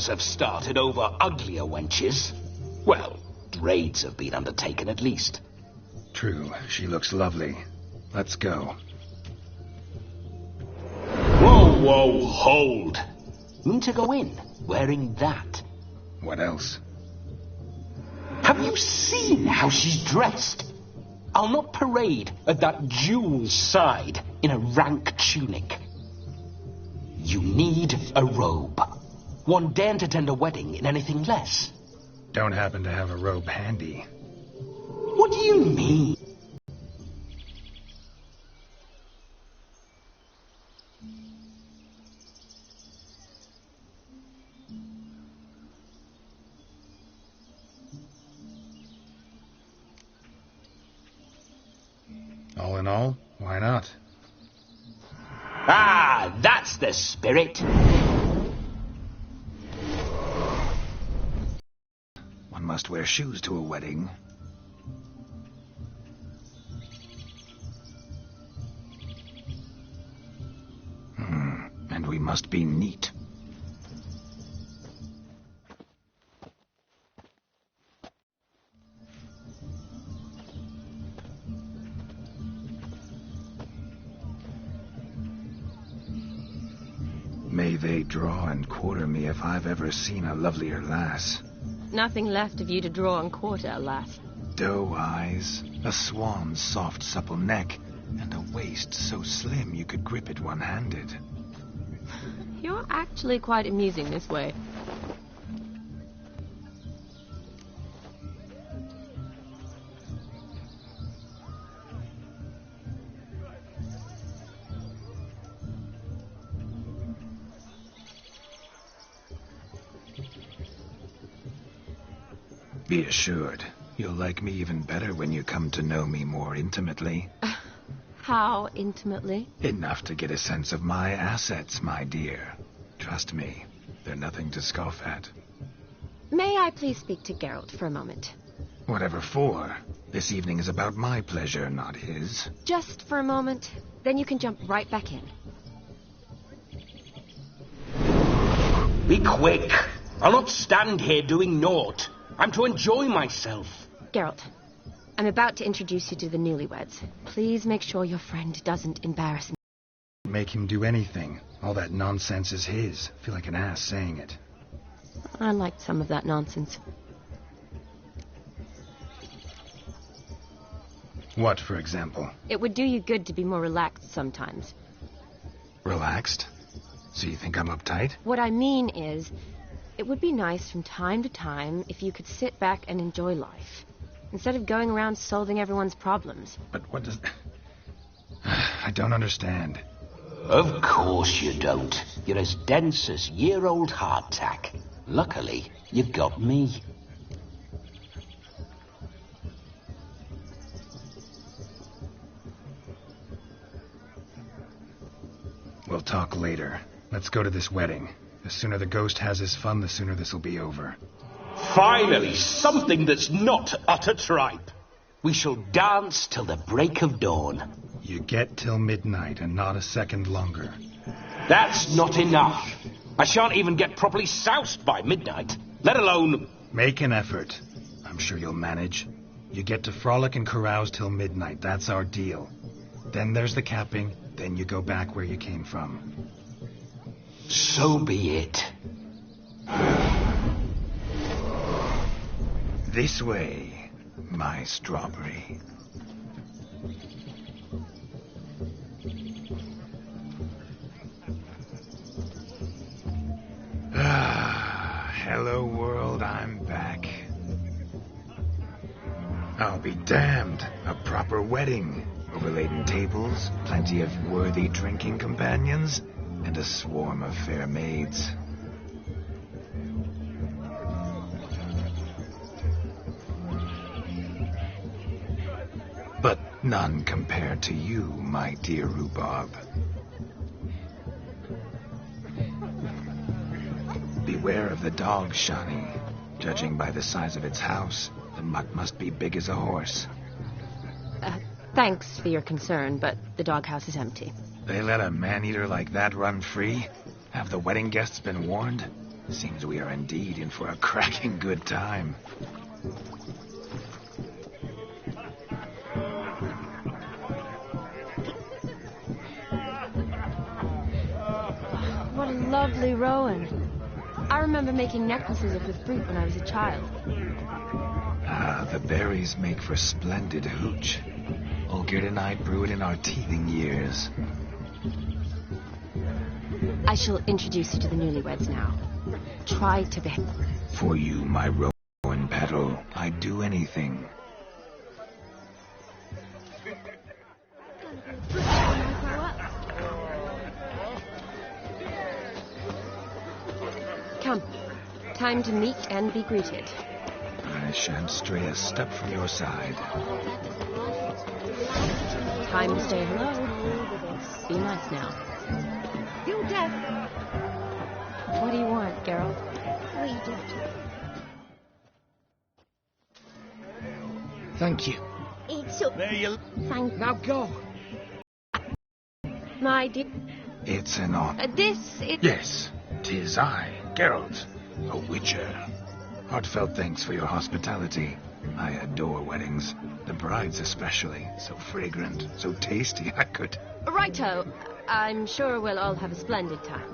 Wars have started over uglier wenches. Well, raids have been undertaken at least. True, she looks lovely. Let's go. Whoa, whoa, hold. Mean to go in, wearing that. What else? Have you seen how she's dressed? I'll not parade at that jewel's side in a rank tunic. You need a robe. One daren't attend a wedding in anything less. Don't happen to have a robe handy. What do you mean? All in all, why not? Ah, that's the spirit. One must wear shoes to a wedding. And we must be neat. May they draw and quarter me if I've ever seen a lovelier lass. Nothing left of you to draw and quarter, alas. Doe eyes, a swan's soft supple neck, and a waist so slim you could grip it one-handed. You're actually quite amusing this way. Be assured, you'll like me even better when you come to know me more intimately. How intimately? Enough to get a sense of my assets, my dear. Trust me, they're nothing to scoff at. May I please speak to Geralt for a moment? Whatever for. This evening is about my pleasure, not his. Just for a moment, then you can jump right back in. Be quick. I'll not stand here doing naught. I'm to enjoy myself. Geralt, I'm about to introduce you to the newlyweds. Please make sure your friend doesn't embarrass me. Make him do anything. All that nonsense is his. I feel like an ass saying it. I liked some of that nonsense. What, for example? It would do you good to be more relaxed sometimes. Relaxed? So you think I'm uptight? What I mean is, it would be nice from time to time if you could sit back and enjoy life, instead of going around solving everyone's problems. But what does... I don't understand. Of course you don't. You're as dense as year-old hardtack. Luckily, you've got me. We'll talk later. Let's go to this wedding. The sooner the ghost has his fun, the sooner this'll be over. Finally, something that's not utter tripe. We shall dance till the break of dawn. You get till midnight and not a second longer. That's not enough. I shan't even get properly soused by midnight, let alone... Make an effort. I'm sure you'll manage. You get to frolic and carouse till midnight. That's our deal. Then there's the capping. Then you go back where you came from. So be it. This way, my strawberry. Hello, world, I'm back. I'll be damned. A proper wedding. Overladen tables, plenty of worthy drinking companions, and a swarm of fair maids. But none compared to you, my dear rhubarb. Beware of the dog, Shani. Judging by the size of its house, the mutt must be big as a horse. Thanks for your concern, but the doghouse is empty. They let a man-eater like that run free? Have the wedding guests been warned? Seems we are indeed in for a cracking good time. What a lovely rowan. I remember making necklaces of the fruit when I was a child. Ah, the berries make for splendid hooch. Olgerd and I brew it in our teething years. I shall introduce you to the newlyweds now. Try to behave. For you, my rowan petal, I'd do anything. Come. Time to meet and be greeted. I shan't stray a step from your side. Time to say hello. Be nice now. You deaf? What do you want, Geralt? Read it. Thank you. It's up. There you... Thank Now go. My dear... It's an honor. Yes, 'tis I, Geralt, a witcher. Heartfelt thanks for your hospitality. I adore weddings. The brides especially. So fragrant, so tasty, I could... Righto. I'm sure we'll all have a splendid time.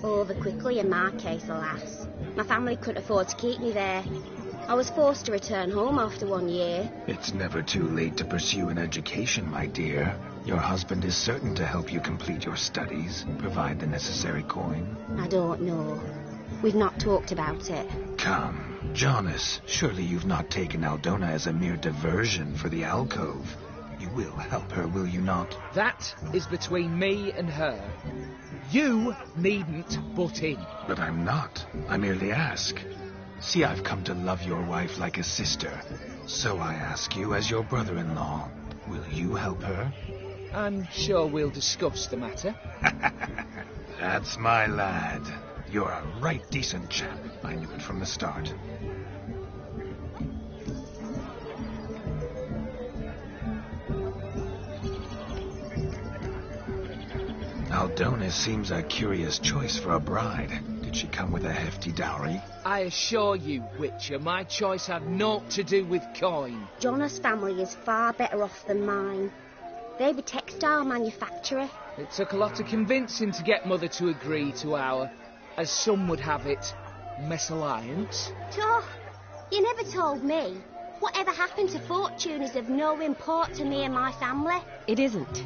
over quickly in my case, alas. My family couldn't afford to keep me there. I was forced to return home after 1 year. It's never too late to pursue an education, my dear. Your husband is certain to help you complete your studies, provide the necessary coin. I don't know. We've not talked about it. Come, Jonas, surely you've not taken Aldona as a mere diversion for the alcove. You will help her, will you not? That is between me and her. You needn't butt in. But I'm not. I merely ask. See, I've come to love your wife like a sister. So I ask you, as your brother-in-law, will you help her? I'm sure we'll discuss the matter. That's my lad. You're a right decent chap. I knew it from the start. Aldona seems a curious choice for a bride. Did she come with a hefty dowry? I assure you, Witcher, my choice had naught to do with coin. Jonas' family is far better off than mine. They're a textile manufacturer. It took a lot of convincing to get Mother to agree to our, as some would have it, mesalliance. Oh, you never told me. Whatever happened to fortune is of no import to me and my family. It isn't.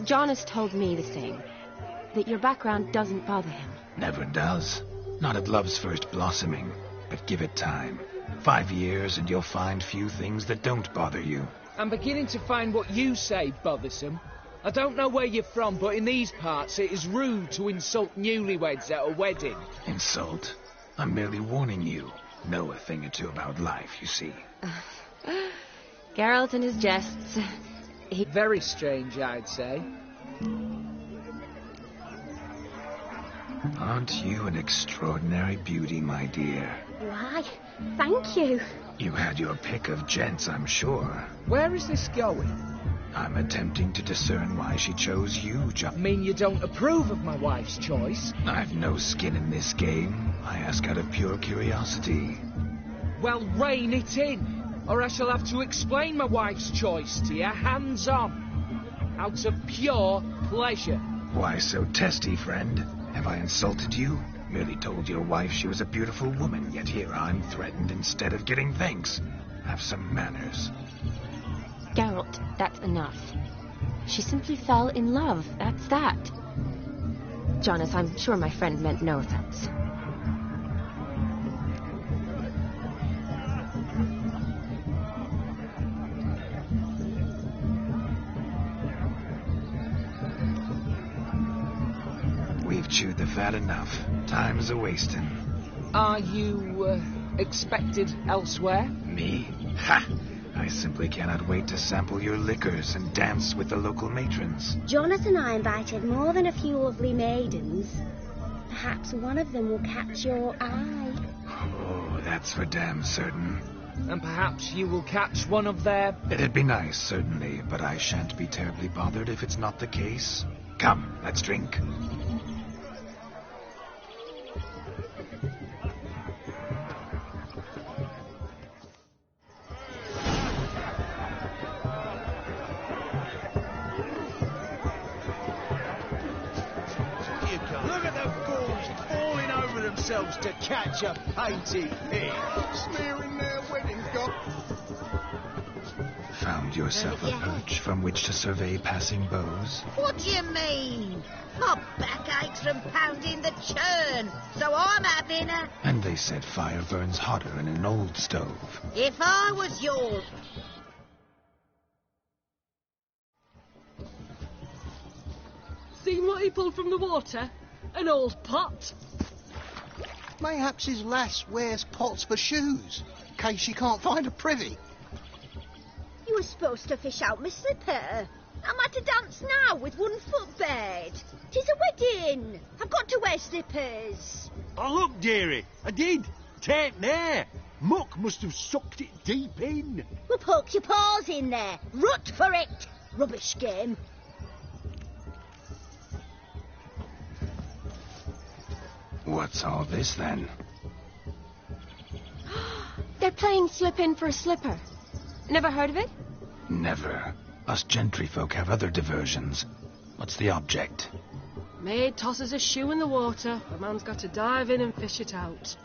Jonas told me the same. That your background doesn't bother him. Never does. Not at love's first blossoming. But give it time. 5 years and you'll find few things that don't bother you. I'm beginning to find what you say bothersome. I don't know where you're from, but in these parts it is rude to insult newlyweds at a wedding. Insult? I'm merely warning you. Know a thing or two about life, you see. Geralt and his jests. Very strange, I'd say. Aren't you an extraordinary beauty, my dear? Why, thank you. You had your pick of gents, I'm sure. Where is this going? I'm attempting to discern why she chose you, I mean you don't approve of my wife's choice? I've no skin in this game. I ask out of pure curiosity. Well, rein it in, or I shall have to explain my wife's choice to you, hands-on. Out of pure pleasure. Why so testy, friend? Have I insulted you? Merely told your wife she was a beautiful woman, yet here I'm threatened instead of getting thanks. Have some manners. Geralt, that's enough. She simply fell in love, that's that. Jonas, I'm sure my friend meant no offense. We've chewed the fat enough. Time's a-wasting. Are you, expected elsewhere? Me? Ha! I simply cannot wait to sample your liquors and dance with the local matrons. Jonas and I invited more than a few lovely maidens. Perhaps one of them will catch your eye. Oh, that's for damn certain. and perhaps you will catch one of their... It'd be nice, certainly, but I shan't be terribly bothered if it's not the case. Come, let's drink. Look at the fools falling over themselves to catch a painted pig. Smearing their wedding gown. Found yourself a perch from which to survey passing beaux? What do you mean? My back aches from pounding the churn, so I'm having a... And they said fire burns hotter in an old stove. If I was yours... Seen what he pulled from the water? An old pot. Mayhaps his lass wears pots for shoes, in case she can't find a privy. You were supposed to fish out my slipper. I'm at a dance now with 1 foot bared. 'Tis a wedding. I've got to wear slippers. Oh, look, dearie, I did. Take there. Muck must have sucked it deep in. Well, poke your paws in there. Rut for it. Rubbish game. What's all this, then? They're playing slip in for a slipper. Never heard of it? Never. Us gentry folk have other diversions. What's the object? Maid tosses a shoe in the water. The man's got to dive in and fish it out.